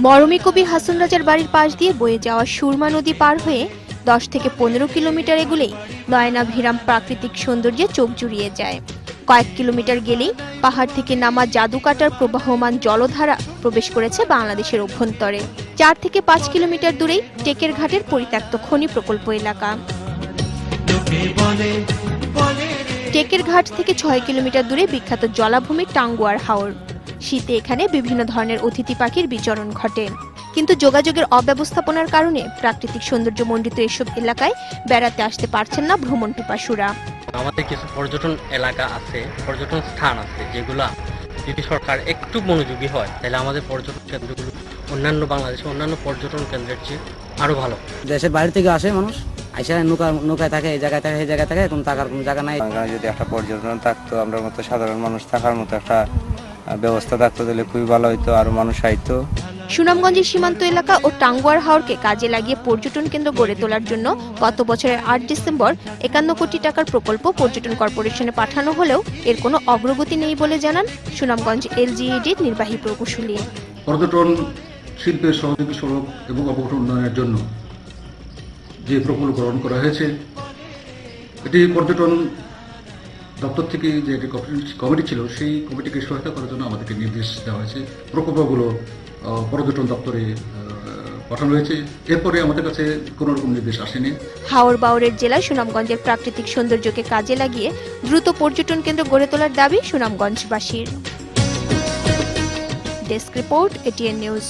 মরমী কবি হাসন রাজার বাড়ির পাশ দিয়ে বয়ে যাওয়া সুরমা নদী পার হয়ে 10 থেকে 15 কিলোমিটার এগুলেই নয়নাভিরাম প্রাকৃতিক সৌন্দর্যে চোখ জুড়িয়ে যায়। কয়েক কিলোমিটার গেলেই পাহাড় থেকে নামা জাদুকাটার প্রবাহমান জলধারা প্রবেশ করেছে বাংলাদেশের অভ্যন্তরে। 4 থেকে 5 কিলোমিটার দূরেই টেকের ঘাটের পরিত্যক্ত খনি প্রকল্প এলাকা। টেকের ঘাট থেকে 6 কিলোমিটার দূরে বিখ্যাত জলাভূমি টাঙ্গুয়ার হাওর। শীতে এখানে বিভিন্ন ধরনের অতিথি পাখির বিচরণ ঘটে, কিন্তু যোগাযোগের অব্যবস্থাপনার কারণে প্রাকৃতিক সৌন্দর্যমণ্ডিত এসব এলাকায় বেড়াতে আসতে পারছেন না ভ্রমণ পিপাসুরা। আমাদের কিছু পর্যটন এলাকা আছে, পর্যটন স্থান আছে, যেগুলা যদি সরকার একটু মনোযোগী হয় তাহলে আমাদের পর্যটন কেন্দ্রগুলো অন্যান্য বাংলাদেশের অন্যান্য পর্যটন কেন্দ্রের চেয়ে আরো ভালো। দেশের বাইরে থেকে আসে মানুষ, আইসা নৌকায় থাকে, এই জায়গায় থাকে, এই জায়গায় থাকে, কোনো থাকার কোনো জায়গা নাই। যদি একটা পর্যটন থাকতো, আমরা মতো সাধারণ মানুষ থাকার মতো একটা ব্যবস্থা থাকতো তাহলে খুবই ভালো হইতো, আরো মানুষ আইতো। সুনামগঞ্জের সীমান্ত এলাকা ও টাঙ্গুয়ার হাওরকে কাজে লাগিয়ে পর্যটন কেন্দ্র গড়ে তোলার জন্য গত বছরের 8 ডিসেম্বর 51 কোটি টাকার প্রকল্প পর্যটন কর্পোরেশনে পাঠানো হলেও এর কোনো অগ্রগতি নেই বলে জানান সুনামগঞ্জ এলজিইডির নির্বাহী প্রকৌশলী। পর্যটন শিল্পের সহযোগী সড়ক এবং অবকাঠামো উন্নয়নের জন্য যে প্রকল্প গ্রহণ করা হয়েছে, এটি পর্যটন দপ্তর থেকে যে কমিটি ছিল সেই কমিটিকে সহায়তা করার জন্য আমাদেরকে নির্দেশ দেওয়া হয়েছে। প্রকল্পগুলো পর্যটন দপ্তরে পাঠানো হয়েছে। এরপরে আমাদের কাছে কোনো রকম নির্দেশ আসেনি। হাওর বাওরের জেলায় সুনামগঞ্জের প্রাকৃতিক সৌন্দর্যকে কাজে লাগিয়ে দ্রুত পর্যটন কেন্দ্র গড়ে তোলার দাবি সুনামগঞ্জবাসীর। Desk report, ATN news.